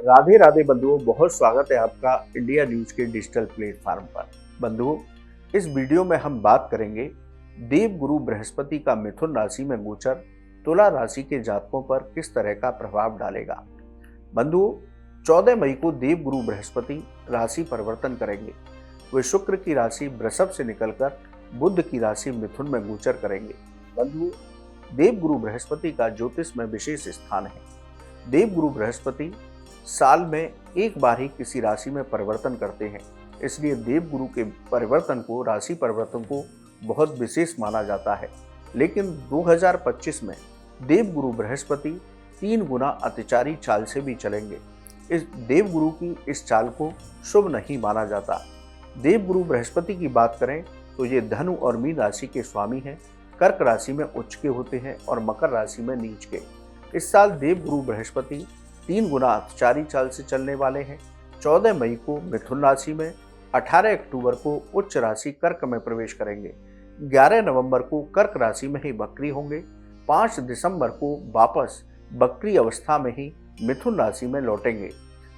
राधे राधे बंधुओं, बहुत स्वागत है आपका इंडिया न्यूज के डिजिटल प्लेटफॉर्म पर। बंधुओं, इस वीडियो में हम बात करेंगे देव गुरु बृहस्पति का मिथुन राशि में गोचर तुला राशि के जातकों पर किस तरह का प्रभाव डालेगा। बंधुओं, 14 मई को देव गुरु बृहस्पति राशि परिवर्तन करेंगे। वे शुक्र की राशि वृषभ से निकलकर बुध की राशि मिथुन में गोचर करेंगे। बंधुओं, देव गुरु बृहस्पति का ज्योतिष में विशेष स्थान है। देव गुरु बृहस्पति साल में एक बार ही किसी राशि में परिवर्तन करते हैं, इसलिए देव गुरु के परिवर्तन को, राशि परिवर्तन को बहुत विशेष माना जाता है। लेकिन 2025 में देव गुरु बृहस्पति 3 गुना अतिचारी चाल से भी चलेंगे। इस देव गुरु की इस चाल को शुभ नहीं माना जाता। देव गुरु बृहस्पति की बात करें तो ये धनु और मीन राशि के स्वामी हैं, कर्क राशि में उच्च के होते हैं और मकर राशि में नीच के। इस साल देव गुरु बृहस्पति 3 गुना अतिचारी चाल से चलने वाले हैं। 14 मई को मिथुन राशि में, 18 अक्टूबर को उच्च राशि कर्क में प्रवेश करेंगे, 11 नवंबर को कर्क राशि में ही बकरी होंगे, 5 दिसंबर को वापस बकरी अवस्था में ही मिथुन राशि में लौटेंगे।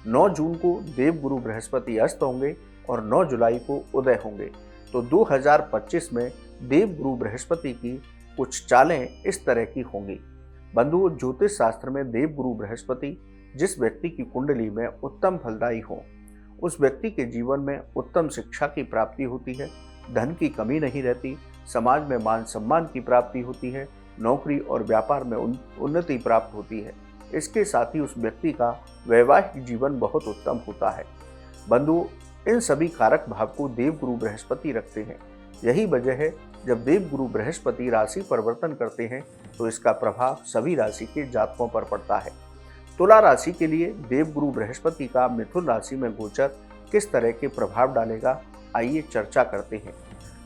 9 जून को देव गुरु बृहस्पति अस्त होंगे और 9 जुलाई को उदय होंगे। तो 2025 में देव गुरु बृहस्पति की कुछ चालें इस तरह की होंगी। बंधुओं, ज्योतिष शास्त्र में देव गुरु बृहस्पति जिस व्यक्ति की कुंडली में उत्तम फलदायी हो, उस व्यक्ति के जीवन में उत्तम शिक्षा की प्राप्ति होती है, धन की कमी नहीं रहती, समाज में मान सम्मान की प्राप्ति होती है, नौकरी और व्यापार में उन्नति प्राप्त होती है। इसके साथ ही उस व्यक्ति का वैवाहिक जीवन बहुत उत्तम होता है। बंधुओं, इन सभी कारक भाव को देव गुरु बृहस्पति रखते हैं। यही वजह है जब देव गुरु बृहस्पति राशि परिवर्तन करते हैं तो इसका प्रभाव सभी राशि के जातकों पर पड़ता है। तुला राशि के लिए देव गुरु बृहस्पति का मिथुन राशि में गोचर किस तरह के प्रभाव डालेगा, आइए चर्चा करते हैं।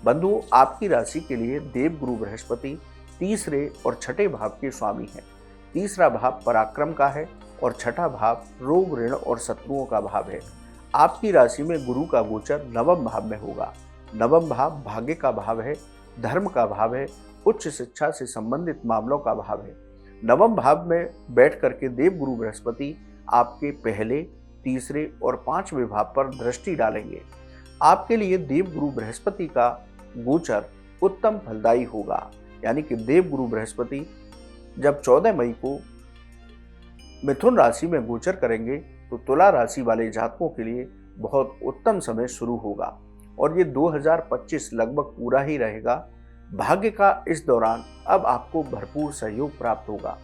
बंधुओं, आपकी राशि के लिए देव गुरु बृहस्पति तीसरे और छठे भाव के स्वामी हैं। तीसरा भाव पराक्रम का है और छठा भाव रोग, ऋण और शत्रुओं का भाव है। आपकी राशि में गुरु का गोचर नवम भाव में होगा। नवम भाव भाग्य का भाव है, धर्म का भाव है, उच्च शिक्षा से संबंधित मामलों का भाव है। नवम भाव में बैठ करके देव गुरु बृहस्पति आपके पहले, तीसरे और 5वें भाव पर दृष्टि डालेंगे। आपके लिए देव गुरु बृहस्पति का गोचर उत्तम फलदायी होगा। यानी कि देव गुरु बृहस्पति जब 14 मई को मिथुन राशि में गोचर करेंगे तो तुला राशि वाले जातकों के लिए बहुत उत्तम समय शुरू होगा और ये 2025 लगभग पूरा ही रहेगा। भाग्य का इस दौरान अब आपको भरपूर सहयोग प्राप्त होगा।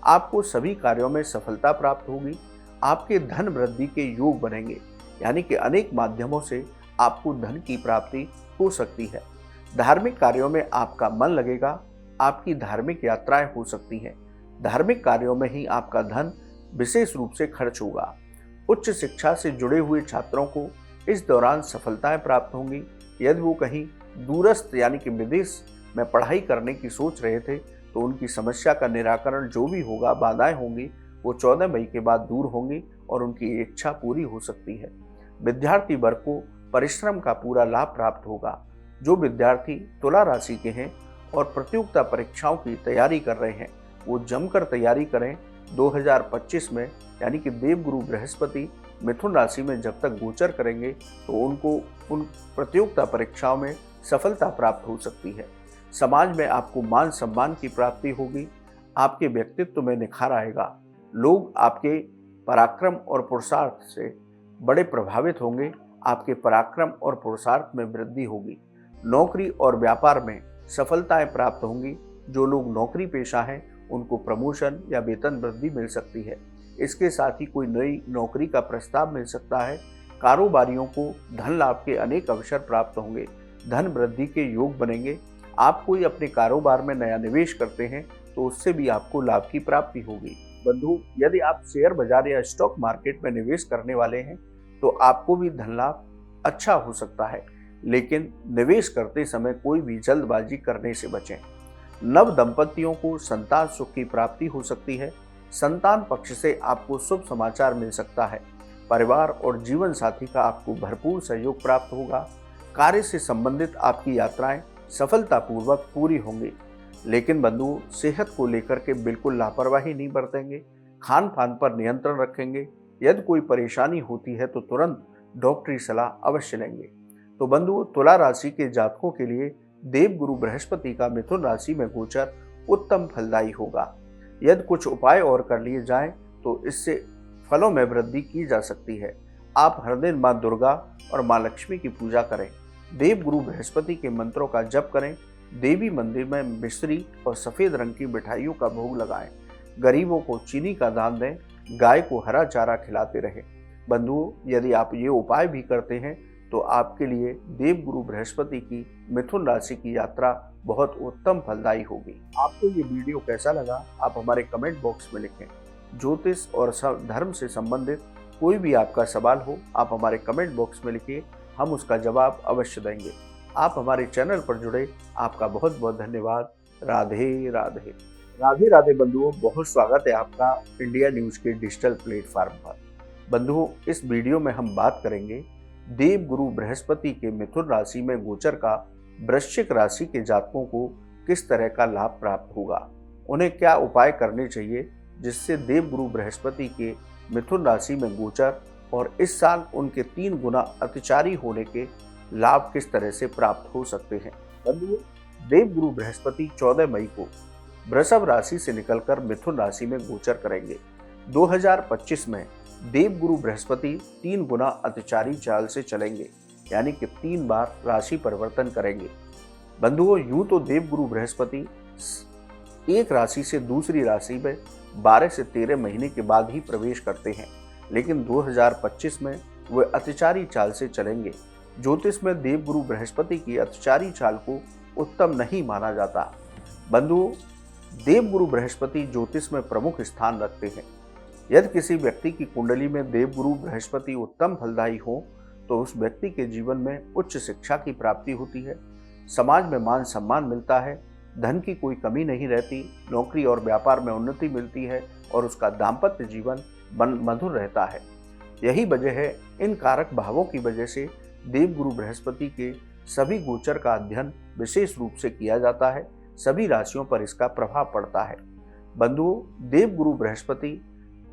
आपको सभी कार्यों में सफलता प्राप्त होगी। आपके धन वृद्धि के योग बनेंगे, यानी कि अनेक माध्यमों से आपको धन की प्राप्ति हो सकती है। धार्मिक कार्यों में आपका मन लगेगा। आपकी धार्मिक यात्राएं हो सकती हैं। धार्मिक कार्यों में ही आपका धन विशेष रूप से खर्च होगा। उच्च शिक्षा से जुड़े हुए छात्रों को इस दौरान सफलताएं प्राप्त होंगी। यदि वो कहीं दूरस्थ यानी कि विदेश में पढ़ाई करने की सोच रहे थे तो उनकी समस्या का निराकरण जो भी होगा, बाधाएं होंगी, वो 14 मई के बाद दूर होंगी और उनकी इच्छा पूरी हो सकती है। विद्यार्थी वर्ग को परिश्रम का पूरा लाभ प्राप्त होगा। जो विद्यार्थी तुला राशि के हैं और प्रतियोगिता परीक्षाओं की तैयारी कर रहे हैं, वो जमकर तैयारी करें। 2025 में यानी कि देव गुरु बृहस्पति मिथुन राशि में जब तक गोचर करेंगे तो उनको उन प्रतियोगिता परीक्षाओं में सफलता प्राप्त हो सकती है। समाज में आपको मान सम्मान की प्राप्ति होगी। आपके व्यक्तित्व में निखार आएगा। लोग आपके पराक्रम और पुरुषार्थ से बड़े प्रभावित होंगे। आपके पराक्रम और पुरुषार्थ में वृद्धि होगी। नौकरी और व्यापार में सफलताएं प्राप्त होंगी। जो लोग नौकरी पेशा हैं उनको प्रमोशन या वेतन वृद्धि मिल सकती है। इसके साथ ही कोई नई नौकरी का प्रस्ताव मिल सकता है। कारोबारियों को धन लाभ के अनेक अवसर प्राप्त होंगे। धन वृद्धि के योग बनेंगे। आप कोई अपने कारोबार में नया निवेश करते हैं तो उससे भी आपको लाभ की प्राप्ति होगी। बंधु, यदि आप शेयर बाजार या स्टॉक मार्केट में निवेश करने वाले हैं तो आपको भी धन लाभ अच्छा हो सकता है, लेकिन निवेश करते समय कोई भी जल्दबाजी करने से बचें। नव दंपतियों को संतान सुख की प्राप्ति हो सकती है। संतान पक्ष से आपको शुभ समाचार मिल सकता है। परिवार और जीवन साथी का आपको भरपूर सहयोग प्राप्त होगा। कार्य से संबंधित आपकी यात्राएं सफलतापूर्वक पूरी होंगी। लेकिन बंधुओं, सेहत को लेकर के बिल्कुल लापरवाही नहीं बरतेंगे। खान पान पर नियंत्रण रखेंगे। यदि कोई परेशानी होती है तो तुरंत डॉक्टरी सलाह अवश्य लेंगे। तो बंधुओं, तुला राशि के जातकों के लिए देवगुरु बृहस्पति का मिथुन राशि में गोचर उत्तम फलदायी होगा। यदि कुछ उपाय और कर लिए जाएं तो इससे फलों में वृद्धि की जा सकती है। आप हर दिन माँ दुर्गा और माँ लक्ष्मी की पूजा करें, देवगुरु बृहस्पति के मंत्रों का जप करें, देवी मंदिर में मिश्री और सफेद रंग की मिठाइयों का भोग लगाएं, गरीबों को चीनी का दान दें, गाय को हरा चारा खिलाते रहें। बंधुओं, यदि आप ये उपाय भी करते हैं तो आपके लिए देवगुरु बृहस्पति की मिथुन राशि की यात्रा बहुत उत्तम फलदायी होगी। आपको ये वीडियो कैसा लगा, आप हमारे कमेंट बॉक्स में लिखें। ज्योतिष और धर्म से संबंधित कोई भी आपका सवाल हो, आप हमारे कमेंट बॉक्स में लिखिए, हम उसका जवाब अवश्य देंगे। आप हमारे चैनल पर जुड़े, आपका बहुत बहुत धन्यवाद। राधे राधे। राधे राधे बंधुओं, बहुत स्वागत है आपका इंडिया न्यूज के डिजिटल प्लेटफॉर्म पर। बंधुओं, इस वीडियो में हम बात करेंगे देवगुरु बृहस्पति के मिथुन राशि में गोचर का वृश्चिक राशि के जातकों को किस तरह का लाभ प्राप्त होगा, उन्हें क्या उपाय करने चाहिए जिससे देवगुरु बृहस्पति के मिथुन राशि में गोचर और इस साल उनके 3 गुना अतिचारी होने के लाभ किस तरह से प्राप्त हो सकते हैं। बंधुओं, देवगुरु बृहस्पति 14 मई को वृषभ राशि से निकलकर मिथुन राशि में गोचर करेंगे। 2025 में देवगुरु बृहस्पति 3 गुना अतिचारी चाल से चलेंगे, यानी कि 3 बार राशि परिवर्तन करेंगे। बंधुओं, यूं तो देवगुरु बृहस्पति एक राशि से दूसरी राशि में 12 से 13 महीने के बाद ही प्रवेश करते हैं, लेकिन 2025 में वे अतिचारी चाल से चलेंगे। ज्योतिष में देवगुरु बृहस्पति की अतिचारी चाल को उत्तम नहीं माना जाता। बंधुओं, देवगुरु बृहस्पति ज्योतिष में प्रमुख स्थान रखते हैं। यदि किसी व्यक्ति की कुंडली में देवगुरु बृहस्पति उत्तम फलदायी हो तो उस व्यक्ति के जीवन में उच्च शिक्षा की प्राप्ति होती है, समाज में मान सम्मान मिलता है, धन की कोई कमी नहीं रहती, नौकरी और व्यापार में उन्नति मिलती है और उसका दाम्पत्य जीवन मधुर रहता है। यही वजह है, इन कारक भावों की वजह से देवगुरु बृहस्पति के सभी गोचर का अध्ययन विशेष रूप से किया जाता है, सभी राशियों पर इसका प्रभाव पड़ता है। बंधुओं, देवगुरु बृहस्पति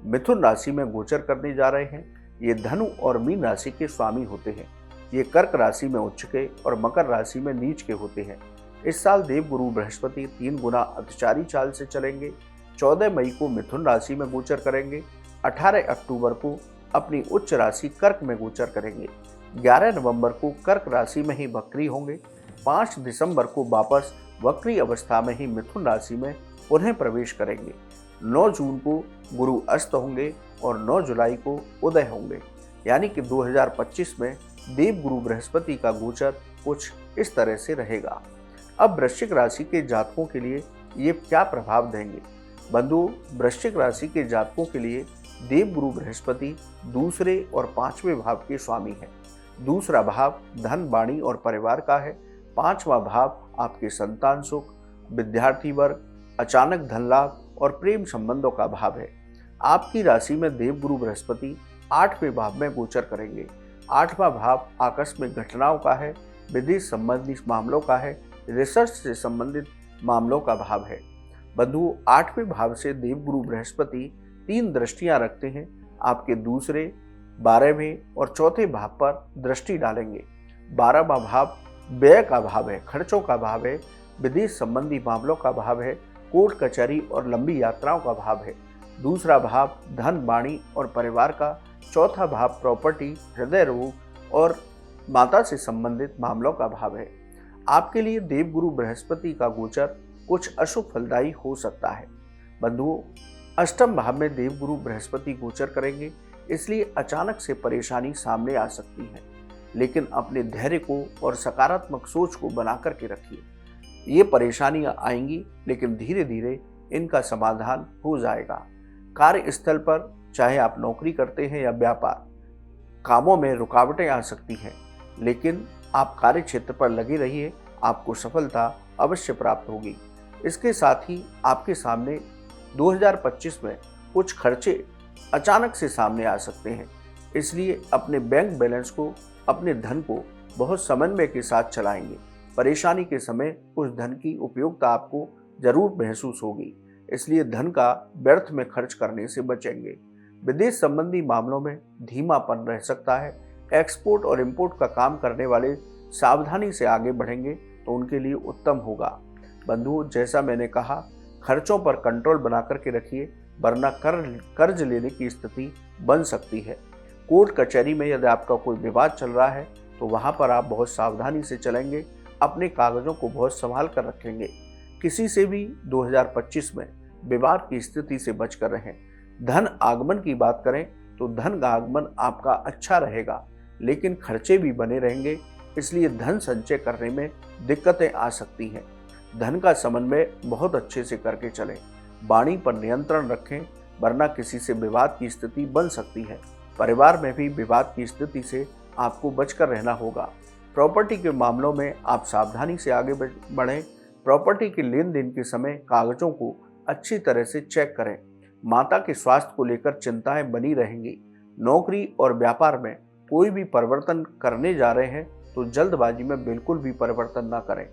मिथुन राशि में गोचर करने जा रहे हैं। ये धनु और मीन राशि के स्वामी होते हैं। ये कर्क राशि में उच्च के और मकर राशि में नीच के होते हैं। इस साल देवगुरु बृहस्पति 3 गुना अतिचारी चाल से चलेंगे। 14 मई को मिथुन राशि में गोचर करेंगे। 18 अक्टूबर को अपनी उच्च राशि कर्क में गोचर करेंगे। 11 नवंबर को कर्क राशि में ही वक्री होंगे। 5 दिसंबर को वापस वक्री अवस्था में ही मिथुन राशि में पुनः प्रवेश करेंगे। 9 जून को गुरु अस्त होंगे और 9 जुलाई को उदय होंगे, यानी कि 2025 में देवगुरु बृहस्पति का गोचर कुछ इस तरह से रहेगा। अब वृश्चिक राशि के जातकों के लिए ये क्या प्रभाव देंगे। बंधुओं, वृश्चिक राशि के जातकों के लिए देवगुरु बृहस्पति दूसरे और 5वें भाव के स्वामी हैं। दूसरा भाव धन, वाणी और परिवार का है। 5वां भाव आपके संतान सुख, विद्यार्थी वर्ग, अचानक धन लाभ और प्रेम संबंधों का भाव है। आपकी राशि में देवगुरु बृहस्पति 8वें भाव में गोचर करेंगे। 8वां भाव आकस्मिक घटनाओं का है, विदेश संबंधी मामलों का है, रिसर्च से संबंधित मामलों का भाव है। बंधुओं, 8वें भाव से देवगुरु बृहस्पति 3 दृष्टियां रखते हैं। आपके दूसरे, 12वें और चौथे भाव पर दृष्टि डालेंगे। 12वां भाव व्यय का भाव है, खर्चों का भाव है, विदेश संबंधी मामलों का भाव है, कोर्ट कचहरी और लंबी यात्राओं का भाव है। दूसरा भाव धन, वाणी और परिवार का। चौथा भाव प्रॉपर्टी, हृदय रोग और माता से संबंधित मामलों का भाव है। आपके लिए देवगुरु बृहस्पति का गोचर कुछ अशुभ फलदायी हो सकता है। बंधुओं, अष्टम भाव में देवगुरु बृहस्पति गोचर करेंगे, इसलिए अचानक से परेशानी सामने आ सकती है, लेकिन अपने धैर्य को और सकारात्मक सोच को बना करके रखिए। ये परेशानियां आएंगी, लेकिन धीरे धीरे इनका समाधान हो जाएगा। कार्यस्थल पर चाहे आप नौकरी करते हैं या व्यापार, कामों में रुकावटें आ सकती हैं, लेकिन आप कार्य क्षेत्र पर लगे रहिए, आपको सफलता अवश्य प्राप्त होगी। इसके साथ ही आपके सामने 2025 में कुछ खर्चे अचानक से सामने आ सकते हैं, इसलिए अपने बैंक बैलेंस को, अपने धन को बहुत समन्वय के साथ चलाएंगे। परेशानी के समय उस धन की उपयोगिता आपको जरूर महसूस होगी, इसलिए धन का व्यर्थ में खर्च करने से बचेंगे। विदेश संबंधी मामलों में धीमापन रह सकता है। एक्सपोर्ट और इंपोर्ट का काम करने वाले सावधानी से आगे बढ़ेंगे तो उनके लिए उत्तम होगा। बंधुओं, जैसा मैंने कहा, खर्चों पर कंट्रोल बना करके रखिए, वरना कर्ज लेने की स्थिति बन सकती है। कोर्ट कचहरी में यदि आपका कोई विवाद चल रहा है तो वहां पर आप बहुत सावधानी से चलेंगे, अपने कागजों को बहुत संभाल कर रखेंगे। किसी से भी 2025 में विवाद की स्थिति से बचकर रहें। धन आगमन की बात करें तो धन का आगमन आपका अच्छा रहेगा, लेकिन खर्चे भी बने रहेंगे, इसलिए धन संचय करने में दिक्कतें आ सकती हैं। धन का समन्वय बहुत अच्छे से करके चलें। वाणी पर नियंत्रण रखें, वरना किसी से विवाद की स्थिति बन सकती है। परिवार में भी विवाद की स्थिति से आपको बचकर रहना होगा। प्रॉपर्टी के मामलों में आप सावधानी से आगे बढ़ें। प्रॉपर्टी के लेन देन के समय कागजों को अच्छी तरह से चेक करें। माता के स्वास्थ्य को लेकर चिंताएं बनी रहेंगी। नौकरी और व्यापार में कोई भी परिवर्तन करने जा रहे हैं तो जल्दबाजी में बिल्कुल भी परिवर्तन ना करें।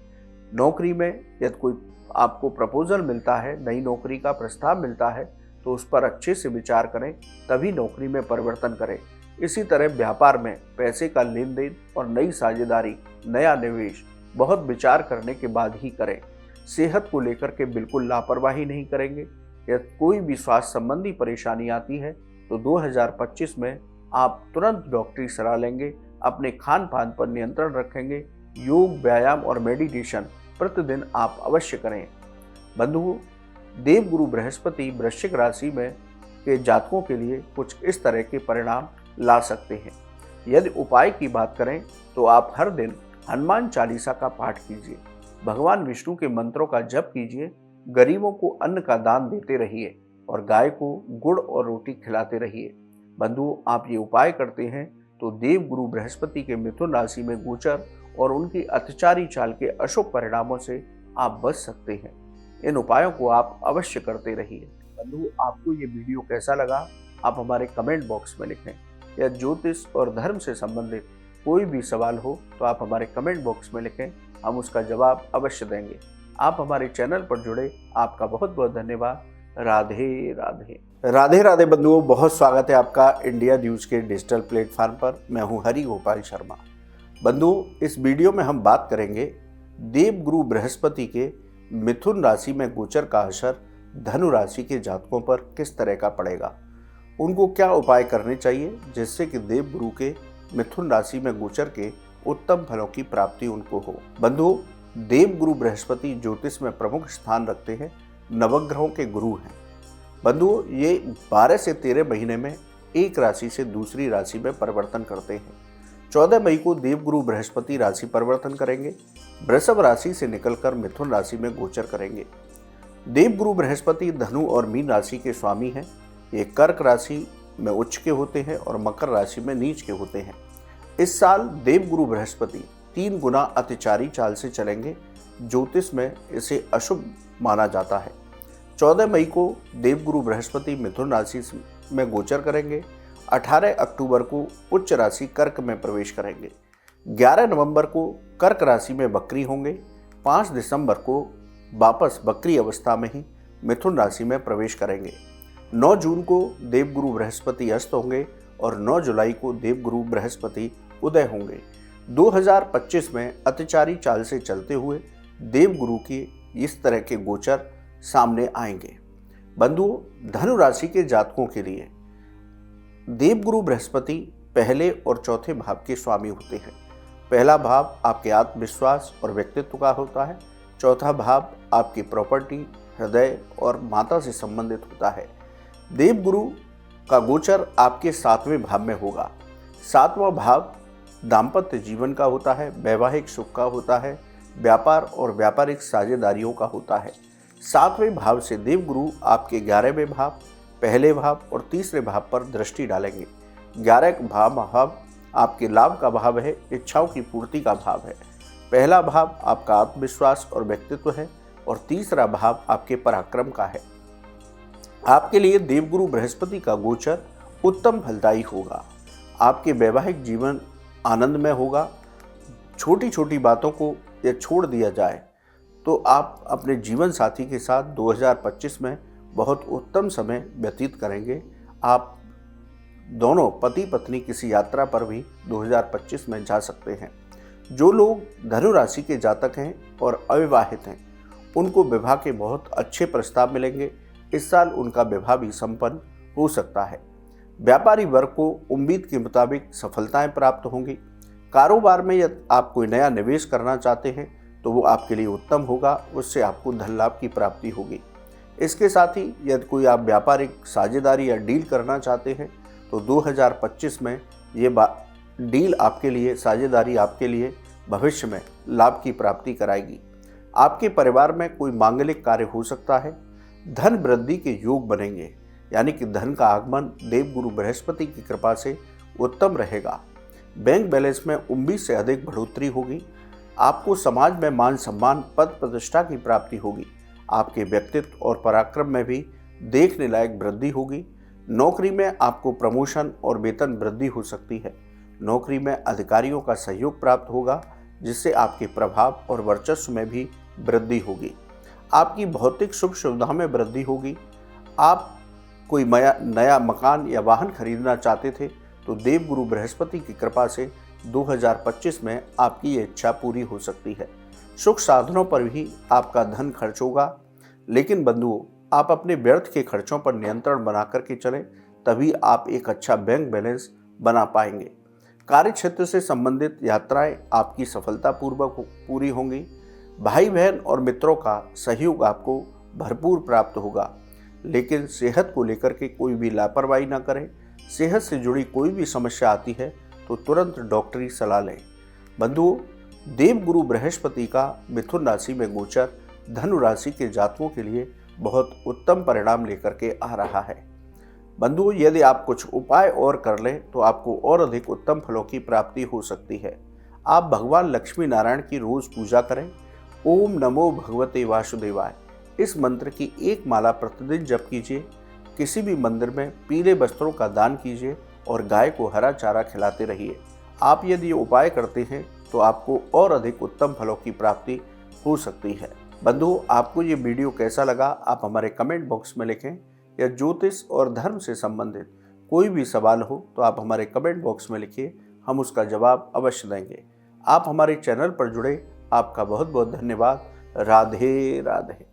नौकरी में यदि कोई आपको प्रपोजल मिलता है, नई नौकरी का प्रस्ताव मिलता है, तो उस पर अच्छे से विचार करें, तभी नौकरी में परिवर्तन करें। इसी तरह व्यापार में पैसे का लेन देन और नई साझेदारी, नया निवेश बहुत विचार करने के बाद ही करें। सेहत को लेकर के बिल्कुल लापरवाही नहीं करेंगे। यदि कोई भी स्वास्थ्य संबंधी परेशानी आती है तो 2025 में आप तुरंत डॉक्टरी सलाह लेंगे। अपने खान पान पर नियंत्रण रखेंगे। योग, व्यायाम और मेडिटेशन प्रतिदिन आप अवश्य करें। बंधुओं, देवगुरु बृहस्पति वृश्चिक राशि में के जातकों के लिए कुछ इस तरह के परिणाम ला सकते हैं। यदि उपाय की बात करें तो आप हर दिन हनुमान चालीसा का पाठ कीजिए, भगवान विष्णु के मंत्रों का जप कीजिए, गरीबों को अन्न का दान देते रहिए और गाय को गुड़ और रोटी खिलाते रहिए। बंधुओं, आप ये उपाय करते हैं तो देवगुरु बृहस्पति के मिथुन राशि में गोचर और उनकी अत्याचारी चाल के अशुभ परिणामों से आप बच सकते हैं। इन उपायों को आप अवश्य करते रहिए। बंधु, आपको ये वीडियो कैसा लगा आप हमारे कमेंट बॉक्स में लिखें। या ज्योतिष और धर्म से संबंधित कोई भी सवाल हो तो आप हमारे कमेंट बॉक्स में लिखें, हम उसका जवाब अवश्य देंगे। आप हमारे चैनल पर जुड़े, आपका बहुत बहुत धन्यवाद। राधे राधे। राधे राधे बंधुओं, बहुत स्वागत है आपका इंडिया न्यूज के डिजिटल प्लेटफॉर्म पर। मैं हूं हरि गोपाल शर्मा। बंधुओं, इस वीडियो में हम बात करेंगे देवगुरु बृहस्पति के मिथुन राशि में गोचर का असर धनु राशि के जातकों पर किस तरह का पड़ेगा। उनको क्या उपाय करने चाहिए जिससे कि देवगुरु के मिथुन राशि में गोचर के उत्तम फलों की प्राप्ति उनको हो। बंधुओं, देवगुरु बृहस्पति ज्योतिष में प्रमुख स्थान रखते हैं, नवग्रहों के गुरु हैं। बंधुओं, ये 12 से 13 महीने में एक राशि से दूसरी राशि में परिवर्तन करते हैं। 14 मई को देवगुरु बृहस्पति राशि परिवर्तन करेंगे, वृषभ राशि से निकलकर मिथुन राशि में गोचर करेंगे। देवगुरु बृहस्पति धनु और मीन राशि के स्वामी हैं। ये कर्क राशि में उच्च के होते हैं और मकर राशि में नीच के होते हैं। इस साल देवगुरु बृहस्पति 3 गुना अत्याचारी चाल से चलेंगे। ज्योतिष में इसे अशुभ माना जाता है। 14 मई को देवगुरु बृहस्पति मिथुन राशि में गोचर करेंगे। 18 अक्टूबर को उच्च राशि कर्क में प्रवेश करेंगे। 11 नवंबर को कर्क राशि में वक्री होंगे। 5 दिसंबर को वापस वक्री अवस्था में ही मिथुन राशि में प्रवेश करेंगे। 9 जून को देवगुरु बृहस्पति अस्त होंगे और 9 जुलाई को देवगुरु बृहस्पति उदय होंगे। 2025 में अत्याचारी चाल से चलते हुए देवगुरु के इस तरह के गोचर सामने आएंगे। बंधुओं, धनु राशि के जातकों के लिए देवगुरु बृहस्पति पहले और चौथे भाव के स्वामी होते हैं। पहला भाव आपके आत्मविश्वास और व्यक्तित्व का होता है। चौथा भाव आपकी प्रॉपर्टी, हृदय और माता से संबंधित होता है। देवगुरु का गोचर आपके 7वें भाव में होगा। 7वां भाव दाम्पत्य जीवन का होता है, वैवाहिक सुख का होता है, व्यापार और व्यापारिक साझेदारियों का होता है। 7वें भाव से देवगुरु आपके 11वें भाव, पहले भाव और तीसरे भाव पर दृष्टि डालेंगे। 11 भाव आपके लाभ का भाव है, इच्छाओं की पूर्ति का भाव है। पहला भाव आपका आत्मविश्वास और व्यक्तित्व है और तीसरा भाव आपके पराक्रम का है। आपके लिए देवगुरु बृहस्पति का गोचर उत्तम फलदायी होगा। आपके वैवाहिक जीवन आनंदमय होगा। छोटी छोटी बातों को यदि छोड़ दिया जाए तो आप अपने जीवन साथी के साथ 2025 में बहुत उत्तम समय व्यतीत करेंगे। आप दोनों पति पत्नी किसी यात्रा पर भी 2025 में जा सकते हैं। जो लोग धनु राशि के जातक हैं और अविवाहित हैं, उनको विवाह के बहुत अच्छे प्रस्ताव मिलेंगे। इस साल उनका विवाह भी संपन्न हो सकता है। व्यापारी वर्ग को उम्मीद के मुताबिक सफलताएं प्राप्त होंगी। कारोबार में यदि आप कोई नया निवेश करना चाहते हैं तो वो आपके लिए उत्तम होगा, उससे आपको धन लाभ की प्राप्ति होगी। इसके साथ ही यदि कोई आप व्यापारिक साझेदारी या डील करना चाहते हैं तो 2025 में ये डील आपके लिए, साझेदारी आपके लिए भविष्य में लाभ की प्राप्ति कराएगी। आपके परिवार में कोई मांगलिक कार्य हो सकता है। धन वृद्धि के योग बनेंगे, यानी कि धन का आगमन देवगुरु बृहस्पति की कृपा से उत्तम रहेगा। बैंक बैलेंस में उम्मीद से अधिक बढ़ोतरी होगी। आपको समाज में मान सम्मान, पद प्रतिष्ठा की प्राप्ति होगी। आपके व्यक्तित्व और पराक्रम में भी देखने लायक वृद्धि होगी। नौकरी में आपको प्रमोशन और वेतन वृद्धि हो सकती है। नौकरी में अधिकारियों का सहयोग प्राप्त होगा, जिससे आपके प्रभाव और वर्चस्व में भी वृद्धि होगी। आपकी भौतिक सुख सुविधा में वृद्धि होगी। आप कोई नया मकान या वाहन खरीदना चाहते थे तो देवगुरु बृहस्पति की कृपा से 2025 में आपकी ये इच्छा पूरी हो सकती है। सुख साधनों पर भी आपका धन खर्च होगा, लेकिन बंधुओं, आप अपने व्यर्थ के खर्चों पर नियंत्रण बना करके चलें, तभी आप एक अच्छा बैंक बैलेंस बना पाएंगे। कार्य क्षेत्र से संबंधित यात्राएं आपकी सफलतापूर्वक पूरी होंगी। भाई बहन और मित्रों का सहयोग आपको भरपूर प्राप्त होगा, लेकिन सेहत को लेकर के कोई भी लापरवाही ना करें। सेहत से जुड़ी कोई भी समस्या आती है तो तुरंत डॉक्टरी सलाह लें। बंधुओं, देवगुरु बृहस्पति का मिथुन राशि में गोचर धनु राशि के जातकों के लिए बहुत उत्तम परिणाम लेकर के आ रहा है। बंधुओं, यदि आप कुछ उपाय और कर लें तो आपको और अधिक उत्तम फलों की प्राप्ति हो सकती है। आप भगवान लक्ष्मी नारायण की रोज पूजा करें। ओम नमो भगवते वासुदेवाय, इस मंत्र की एक माला प्रतिदिन जप कीजिए। किसी भी मंदिर में पीले वस्त्रों का दान कीजिए और गाय को हरा चारा खिलाते रहिए। आप यदि ये उपाय करते हैं तो आपको और अधिक उत्तम फलों की प्राप्ति हो सकती है। बंधुओं, आपको ये वीडियो कैसा लगा आप हमारे कमेंट बॉक्स में लिखें। या ज्योतिष और धर्म से संबंधित कोई भी सवाल हो तो आप हमारे कमेंट बॉक्स में लिखिए, हम उसका जवाब अवश्य देंगे। आप हमारे चैनल पर जुड़े, आपका बहुत बहुत धन्यवाद। राधे राधे।